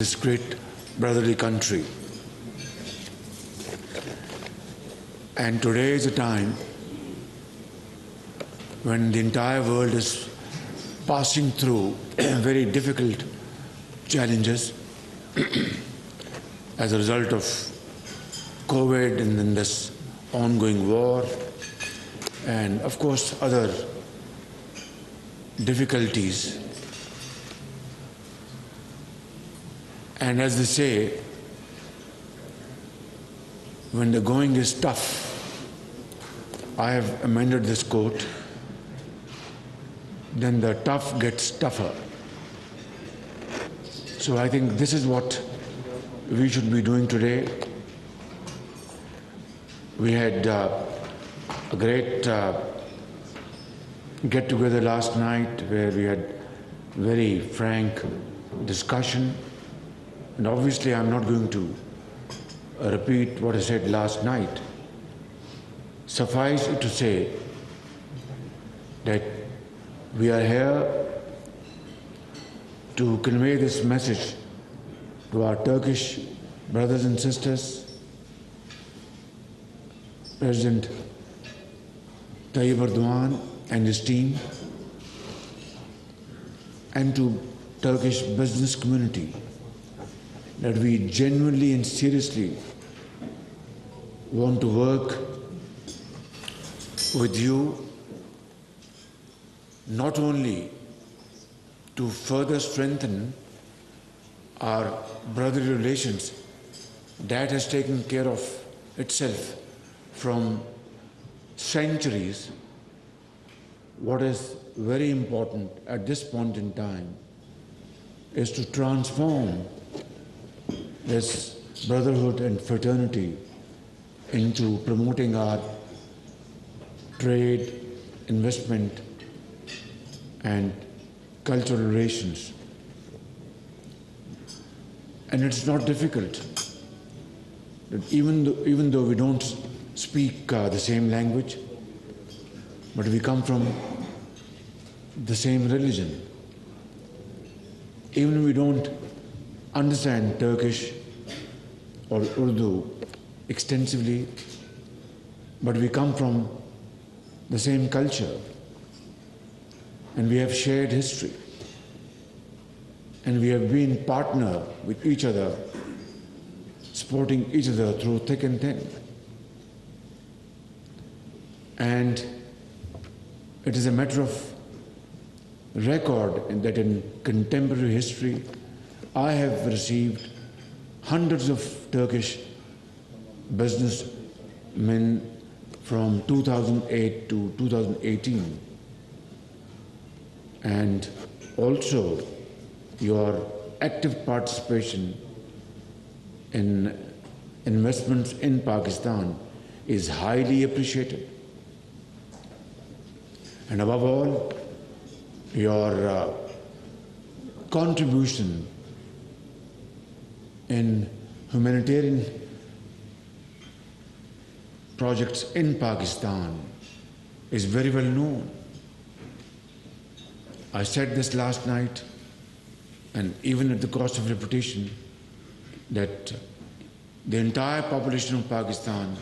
this great brotherly country. And today is a time when the entire world is passing through very difficult challenges as a result of COVID and then this ongoing war and of course other difficulties. And as they say, when the going is tough, I have amended this quote, then the tough gets tougher. So I think this is what we should be doing today. We had a great get-together last night where we had very frank discussion. And obviously I'm not going to repeat what I said last night. Suffice it to say that we are here to convey this message to our Turkish brothers and sisters. President Tayyip Erdogan and his team, and to Turkish business community, that we genuinely and seriously want to work with you not only to further strengthen our brotherly relations that has taken care of itself from centuries. What is very important at this point in time is to transform this brotherhood and fraternity into promoting our trade, investment, and cultural relations. And it's not difficult. Even though we don't speak the same language, but we come from the same religion. Even if we don't understand Turkish or Urdu extensively, but we come from the same culture and we have shared history and we have been partner with each other, supporting each other through thick and thin. And it is a matter of record that in contemporary history I have received hundreds of Turkish businessmen from 2008 to 2018, and also your active participation in investments in Pakistan is highly appreciated. And above all, your contribution in humanitarian projects in Pakistan is very well known. I said this last night, and even at the cost of repetition, that the entire population of Pakistan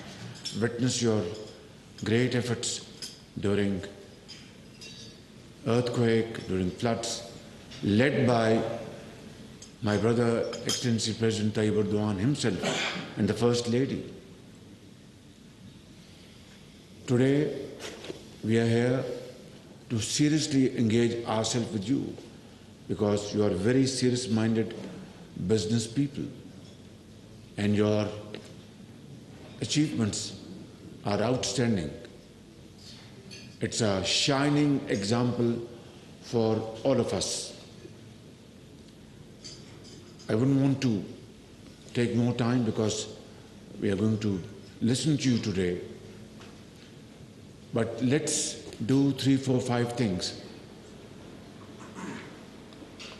witnessed your great efforts during earthquake, during floods, led by my brother, Excellency President Tayyip Erdogan himself and the First Lady. Today, we are here to seriously engage ourselves with you because you are very serious-minded business people and your achievements are outstanding. It's a shining example for all of us. I wouldn't want to take more time because we are going to listen to you today. But let's do 3, 4, 5 things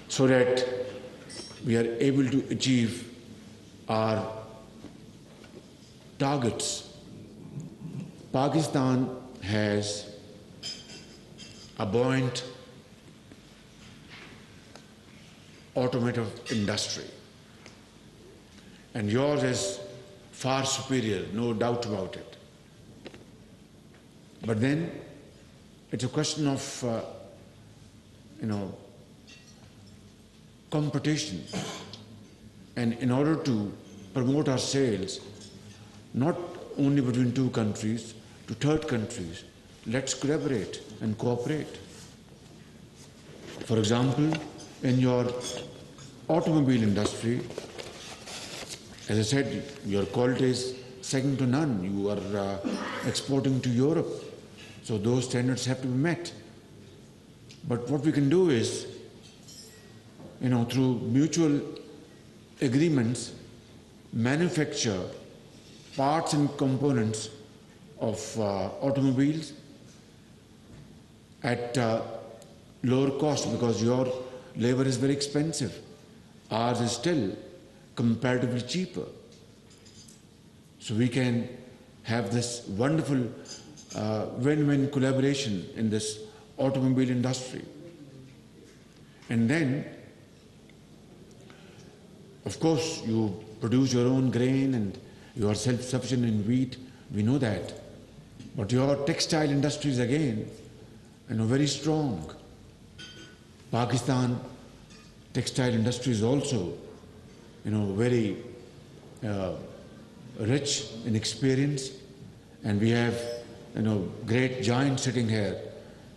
so that we are able to achieve our targets. Pakistan has a buoyant automotive industry. and yours is far superior, no doubt about it. But then it's a question of, competition. And in order to promote our sales, not only between two countries, to third countries, let's collaborate and cooperate. For example, in your automobile industry, as I said, your quality is second to none. You are exporting to Europe, so those standards have to be met. But what we can do is, through mutual agreements, manufacture parts and components of automobiles at lower cost, because your labor is very expensive. Ours is still comparatively cheaper. So we can have this wonderful win-win collaboration in this automobile industry. And then, of course, you produce your own grain and you are self-sufficient in wheat, we know that. But your textile industry is again, very strong. Pakistan textile industry is also, very rich in experience, and we have, great giants sitting here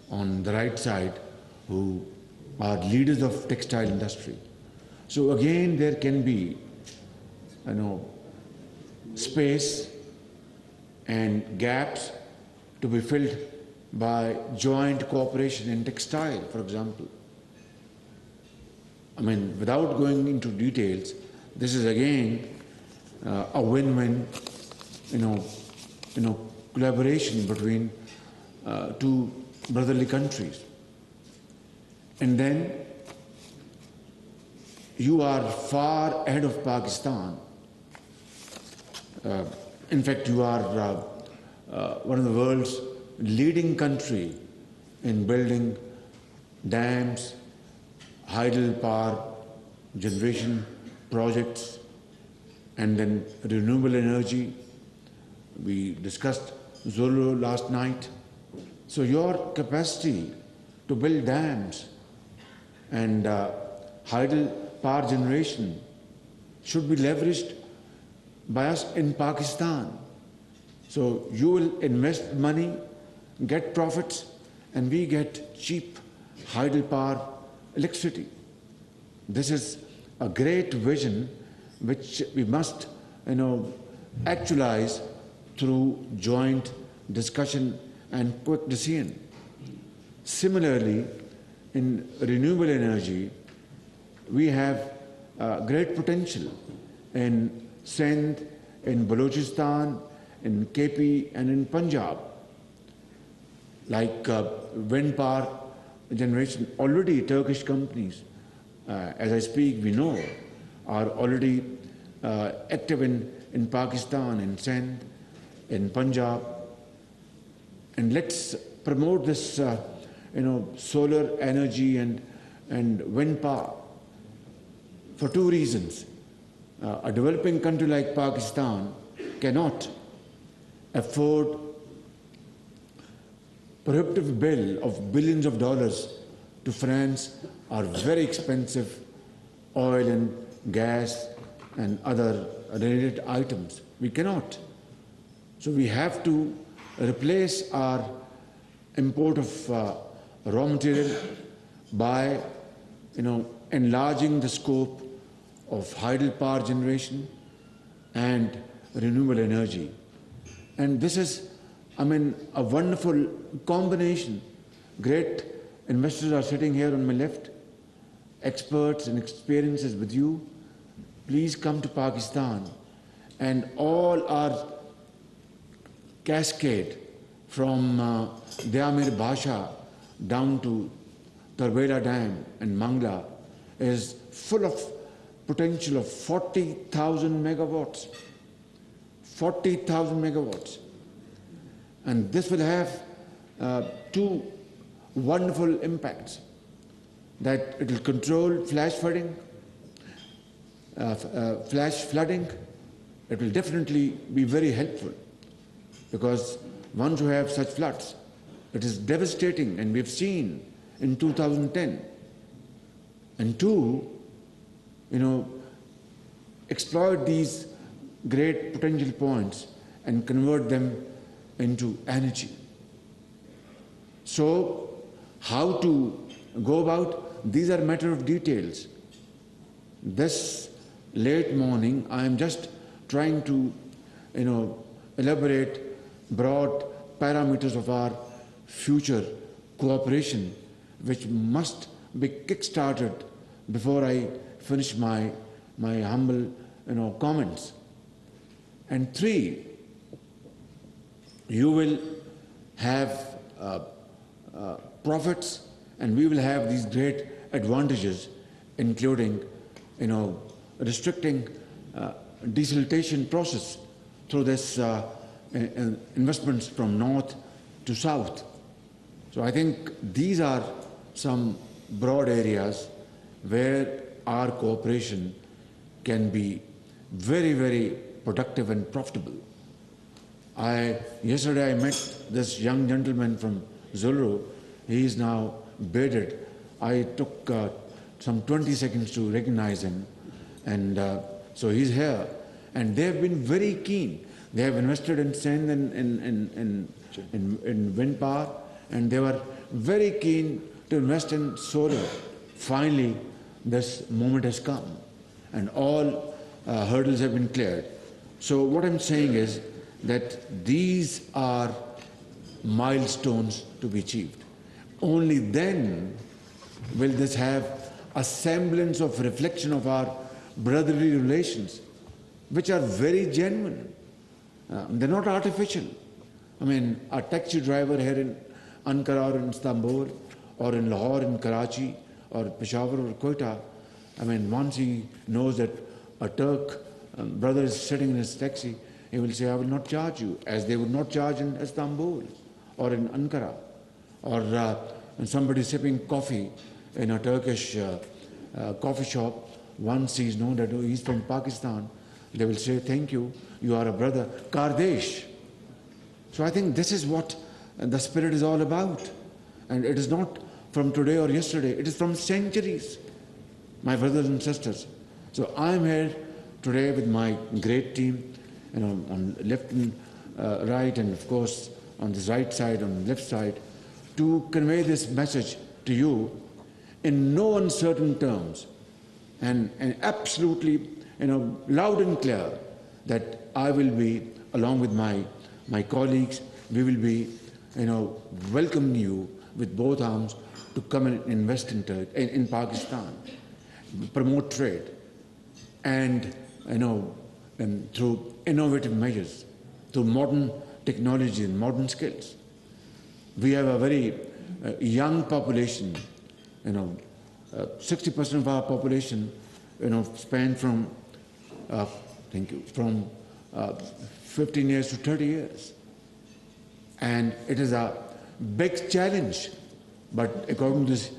on the right side who are leaders of textile industry. So again, there can be, space and gaps to be filled by joint cooperation in textile, for example. Without going into details, this is again a win-win, collaboration between two brotherly countries. And then you are far ahead of Pakistan. In fact, you are one of the world's leading country in building dams, hydel power generation projects, and then renewable energy. We discussed Zulu last night. So your capacity to build dams and hydel power generation should be leveraged by us in Pakistan. So you will invest money, get profits, and we get cheap hydel power electricity. This is a great vision which we must, actualize through joint discussion and quick decision. Similarly, in renewable energy, we have great potential in Sindh, in Balochistan, in KP, and in Punjab. Like wind power generation, already Turkish companies, as I speak, we know, are already active in Pakistan, in Sindh, in Punjab. And let's promote this, solar energy and wind power for two reasons. A developing country like Pakistan cannot afford prohibitive bill of billions of dollars to finance our very expensive oil and gas and other related items. We cannot. So we have to replace our import of raw material by, enlarging the scope of hydel power generation and renewable energy. And this is, a wonderful combination. Great investors are sitting here on my left, experts and experiences with you. Please come to Pakistan, and all our cascade from Deamir Bhasha down to Tarbela Dam and Mangla is full of potential of 40,000 megawatts. 40,000 megawatts. And this will have two wonderful impacts. That it will control flash flooding, it will definitely be very helpful, because once you have such floods, it is devastating, and we've seen in 2010. And two, exploit these great potential points and convert them into energy. So how to go about? These are a matter of details. This late morning, I am just trying to, elaborate broad parameters of our future cooperation, which must be kick-started before I finish my humble, comments. And three, you will have profits, and we will have these great advantages, including, restricting desiltation process through this investments from north to south. So I think these are some broad areas where our cooperation can be very, very productive and profitable. Yesterday I met this young gentleman from Zulu. He is now bearded. I took some 20 seconds to recognize him, and so he's here. And they have been very keen. They have invested in sand and in wind power, and they were very keen to invest in solar. Finally, this moment has come, and all hurdles have been cleared. So what I'm saying is that these are milestones to be achieved. Only then will this have a semblance of reflection of our brotherly relations, which are very genuine. They're not artificial. I mean, a taxi driver here in Ankara or in Istanbul, or in Lahore, in Karachi, or Peshawar or Quetta, I mean, once he knows that a Turk brother is sitting in his taxi, he will say, I will not charge you, as they would not charge in Istanbul or in Ankara. Or when somebody is sipping coffee in a Turkish coffee shop, once he's known that he's from Pakistan, they will say, thank you, you are a brother, Kardesh. So I think this is what the spirit is all about. And it is not from today or yesterday, it is from centuries, my brothers and sisters. So I am here today with my great team, on left and right, and of course on this right side, on the left side, to convey this message to you in no uncertain terms, and absolutely, loud and clear, that I will be, along with my colleagues, we will be, welcoming you with both arms to come and invest in Pakistan, promote trade, and through innovative measures, through modern technology and modern skills. We have a very young population. 60% of our population, span from 15 years to 30 years, and it is a big challenge. But according to this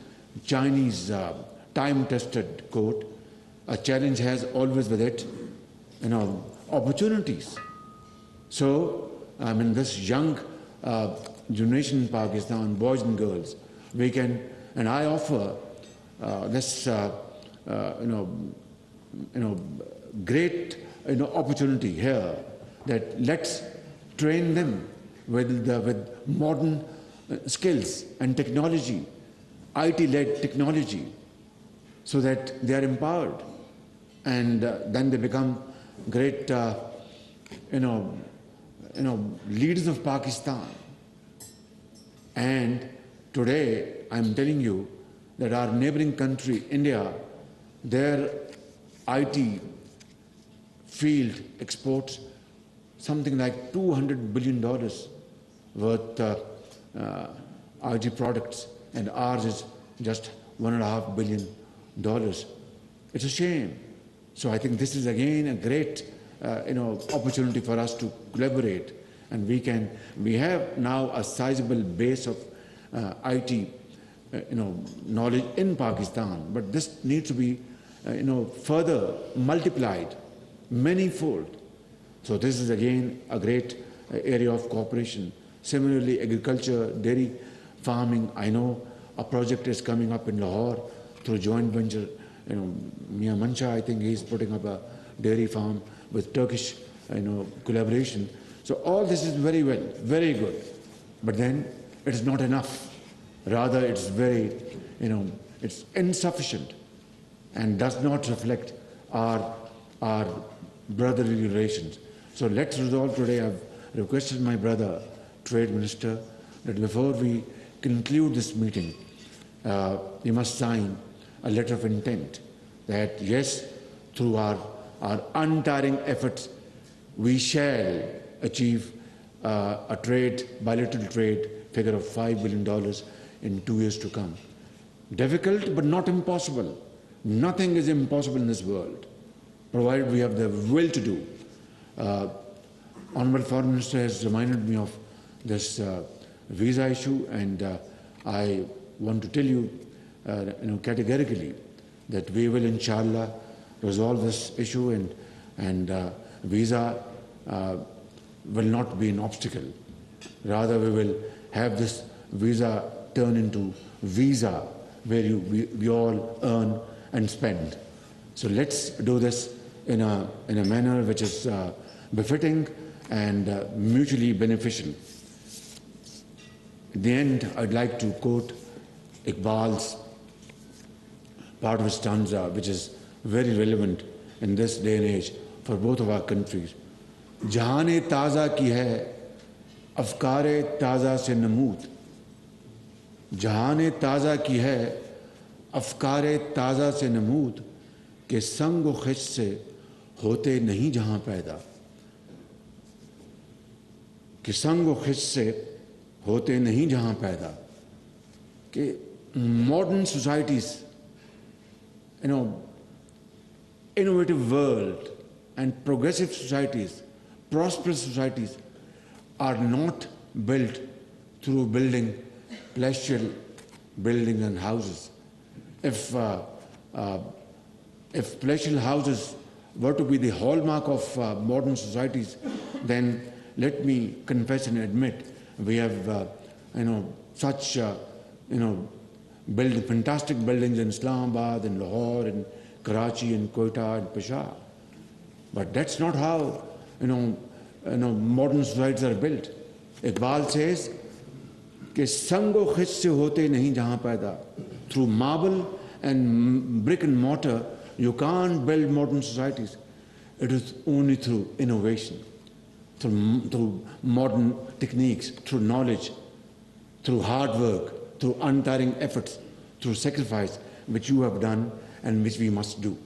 Chinese time-tested quote, a challenge has always with it, opportunities. So, this young generation in Pakistan, boys and girls, we can, and I offer this, great, opportunity here, that let's train them with modern skills and technology, IT-led technology, so that they are empowered, and then they become great, leaders of Pakistan. And today, I'm telling you that our neighboring country, India, their IT field exports something like $200 billion worth IT products, and ours is just $1.5 billion. It's a shame. So I think this is again a great opportunity for us to collaborate, and we have now a sizable base of IT knowledge in Pakistan, but this needs to be further multiplied manyfold. So this is again a great area of cooperation. Similarly, agriculture, dairy farming, I know a project is coming up in Lahore through joint venture. Mia Mancha, I think he's putting up a dairy farm with Turkish, collaboration. So all this is very well, very good. But then it is not enough. Rather, it's very, it's insufficient and does not reflect our brotherly relations. So let's resolve today. I've requested my brother, Trade Minister, that before we conclude this meeting, we must sign a letter of intent that yes, through our untiring efforts, we shall achieve a bilateral trade figure of $5 billion in 2 years to come. Difficult, but not impossible. Nothing is impossible in this world, provided we have the will to do. Honorable Foreign Minister has reminded me of this visa issue, and I want to tell you, categorically that we will, inshallah, resolve this issue, and visa will not be an obstacle. Rather, we will have this visa turn into visa where we all earn and spend. So let's do this in a manner which is befitting and mutually beneficial. At the end, I'd like to quote Iqbal's part of his stanza, which is very relevant in this day and age for both of our countries. Jahan-e taza ki hai, afkar-e taza se namood. Jahan-e taza ki hai, afkar-e taza se namood, ke sang o khich se hote nahi jahan paida. Ke sang o khich se hote nahi jahan paida. Ke modern societies, innovative world and progressive societies, prosperous societies are not built through building palatial buildings and houses. If palatial houses were to be the hallmark of modern societies, then let me confess and admit we have such build fantastic buildings in Islamabad, in Lahore, in Karachi, in Quetta, and Peshawar. But that's not how modern societies are built. Iqbal says, "Ke sango khich se hote nahi jahan paida." Through marble and brick and mortar, you can't build modern societies. It is only through innovation, through modern techniques, through knowledge, through hard work, through untiring efforts, through sacrifice, which you have done and which we must do.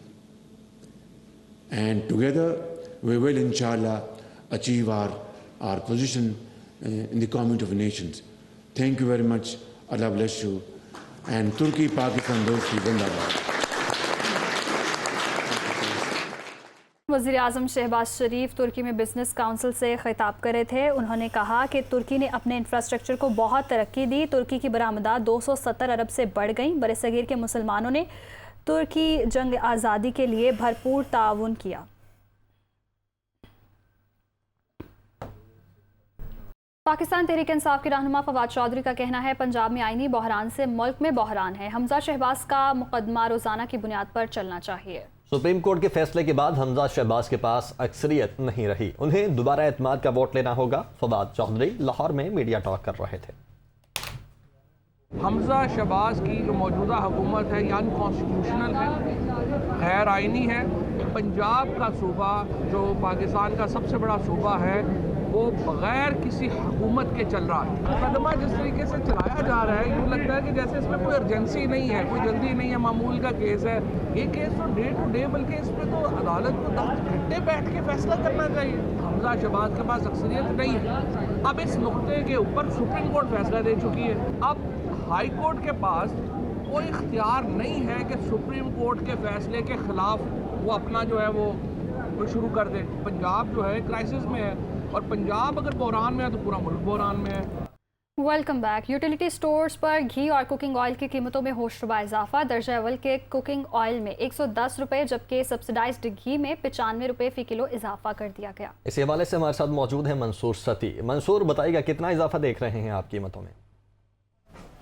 And together we will, inshallah, achieve our position in the community of nations. Thank you very much. Allah bless you. And Turkey, Pakistan, Dosti, Zindabad. वज़ीर आज़म शहबाज शरीफ तुर्की में business council से खिताब कर रहे थे। उन्होंने कहा कि तुर्की ने अपने इंफ्रास्ट्रक्चर को बहुत तरक्की दी। तुर्की की बरामदात 270 अरब से बढ़ गई। बरसगीर के मुसलमानों ने तुर्की जंग आज़ादी के लिए भरपूर ताउन किया। पाकिस्तान तहरीक इंसाफ के रहनुमा फवाद चौधरी का कहना है, पंजाब में आईनी बहरान से मुल्क में बहरान है। हमजा शहबाज का मुकदमा रोजाना की बुनियाद पर चलना चाहिए। सुप्रीम कोर्ट के फैसले के बाद हमजा शहबाज के पास अक्सरियत नहीं रही, उन्हें दोबारा एतमाद का वोट लेना होगा। फवाद चौधरी लाहौर में मीडिया टॉक कर रहे थे। हमजा शहबाज की जो मौजूदा हुकूमत है ये अनकॉन्स्टिट्यूशनल है, गैर आइनी है। पंजाब का सूबा जो पाकिस्तान का सबसे बड़ा सूबा है वो बग़ैर किसी हुकूमत के चल रहा है। मुकदमा जिस तरीके से चलाया जा रहा है यूँ लगता है कि जैसे इसमें कोई अर्जेंसी नहीं है, कोई जल्दी नहीं है, मामूल का केस है। ये केस तो डे टू डे, बल्कि इस पर तो अदालत को 10 घंटे बैठ के फैसला करना चाहिए। हमजा शहबाज के पास अक्सरियत नहीं है। अब इस नुक्ते के ऊपर सुप्रीम कोर्ट फैसला दे चुकी है। अब हाई कोर्ट के पास कोई इख्तियार नहीं है कि सुप्रीम कोर्ट के फैसले के ख़िलाफ़ वो अपना जो है वो शुरू कर दे। पंजाब जो है क्राइसिस में है, और पंजाब अगर बहरान में है तो पूरा मुल्क बहरान में है। Welcome back. यूटिलिटी स्टोर्स पर घी और कुकिंग ऑयल की कीमतों में होशरुबा इजाफा। दर्जा अव्वल के कुकिंग ऑयल में 110 रुपये जबकि सब्सिडाइज्ड घी में 95 रुपये फ़ी किलो इजाफा कर दिया गया। इस हवाले से हमारे साथ मौजूद है मंसूर सती। मंसूर, बताइएगा कितना इजाफा देख रहे हैं आप कीमतों में?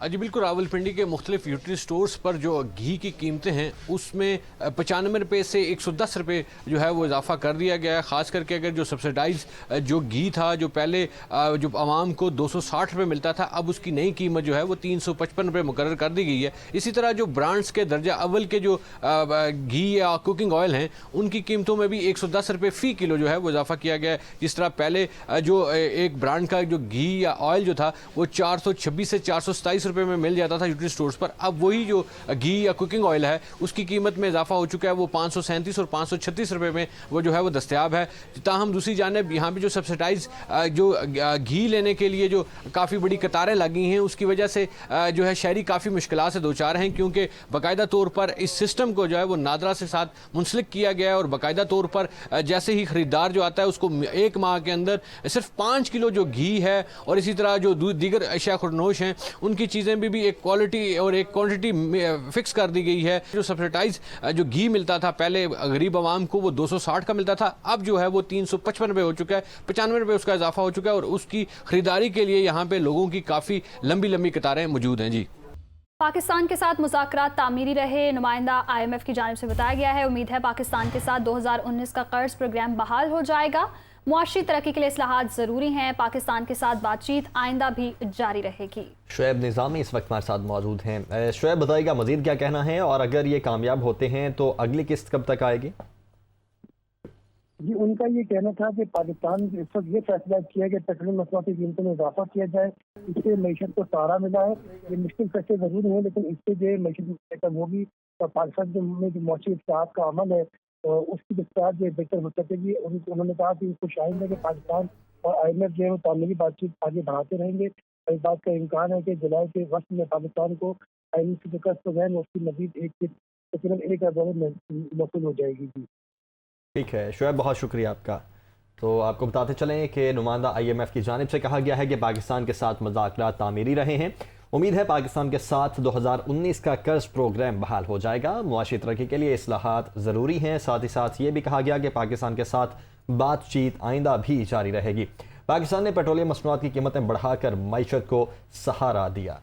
जी बिल्कुल, रावलपिंडी के मुख्तलिफ यूटिलिटी स्टोर्स पर जो घी की कीमतें हैं उसमें 95 रुपये से 110 रुपये जो है वो इजाफा कर दिया गया है। ख़ास करके अगर जो सब्सिडाइज जो घी था, जो पहले जो आवाम को 260 रुपये मिलता था, अब उसकी नई कीमत जो है वो 355 रुपये मुकर्रर कर दी गई है। इसी तरह जो ब्रांड्स के दर्जा अव्वल के जो घी या कुकिंग ऑयल हैं उनकी कीमतों में भी 110 रुपये फ़ी किलो जो है वो इजाफा किया गया है। जिस तरह पहले जो एक ब्रांड का जो घी या ऑयल जो था वो 426 से 427 रुपये में मिल जाता था यूटिलिटी स्टोर्स पर, अब वही जो घी या कुकिंग ऑयल है उसकी कीमत में इजाफा हो चुका है। वो 537 और 536 रुपये में वो जो है वो दस्तयाब है। ताहम दूसरी जानिब यहाँ पे जो सब्सिडाइज जो घी लेने के लिए जो काफ़ी बड़ी कतारें लगी हैं उसकी वजह से जो है शहरी काफ़ी मुश्किलात से दो चार हैं, क्योंकि बाकायदा तौर पर इस सिस्टम को जो है वो नादरा से साथ मुंसलिक किया गया है और बाकायदा तौर पर जैसे ही ख़रीदार जो आता है उसको एक माह के अंदर सिर्फ 5 किलो जो घी है और इसी तरह जो दीगर अशिया खुरनोश हैं उनकी चीज़ें भी एक क्वालिटी और एक क्वांटिटी फिक्स कर दी गई है। जो सब्सिडाइज जो घी मिलता था पहले गरीब आवाम को वो 260 का मिलता था, अब जो है वो 355 रुपये हो चुका है, 95 रुपये उसका इजाफा हो चुका है और उसकी खरीदारी के लिए यहाँ पे लोगों की काफ़ी लंबी लंबी कतारें मौजूद हैं। जी, पाकिस्तान के साथ मुज़ाकरात तामीरी रहे। नुमाइंदा IMF की जानिब से बताया गया है, उम्मीद है पाकिस्तान के साथ 2019 का कर्ज प्रोग्राम बहाल हो जाएगा। मुआशी तरक्की के लिए इस्लाहात ज़रूरी हैं। पाकिस्तान के साथ बातचीत आइंदा भी जारी रहेगी। शुएब निज़ामी इस वक्त हमारे साथ मौजूद हैं। शुएब, बताइएगा मज़ीद क्या कहना है और अगर ये कामयाब होते हैं तो अगली किस्त कब तक आएगी? जी, उनका ये कहना था कि पाकिस्तान इस वक्त ये फैसला किया कि पेट्रोलियम मसनूआत की कीमतों में इजाफा किया जाए। इससे मैशत को सहारा मिला है। ये मुश्किल फैसले जरूर हैं लेकिन इससे जो मैशत बेहतर होगी और पाकिस्तान में जो मुआशी इस्लाहात का अमल है उसकी रफ्तार जो बेहतर हो सकेगी। उन्होंने कहा कि खुश आइंद है कि पाकिस्तान और IMF जो है वो तामीरी बातचीत आगे बढ़ाते रहेंगे। इस बात का इम्कान है कि जुलाई के वक्त में पाकिस्तान को IMF से कर्ज प्रोग्राम उसकी मजीद तकरीबन 1 अरब में मौसूल हो जाएगी। जी ठीक है शुएब, बहुत शुक्रिया आपका। तो आपको बताते चलें कि नुमाइंदा IMF की जानिब से कहा गया है कि पाकिस्तान के साथ मुज़ाकरात तामीरी रहे हैं। उम्मीद है पाकिस्तान के साथ 2019 का कर्ज प्रोग्राम बहाल हो जाएगा। मुआशी तरक्की के लिए इस्लाहात ज़रूरी हैं। साथ ही साथ ये भी कहा गया कि पाकिस्तान के साथ बातचीत आइंदा भी जारी रहेगी। पाकिस्तान ने पेट्रोलियम मसनूआत की कीमतें बढ़ाकर मईशत को सहारा दिया।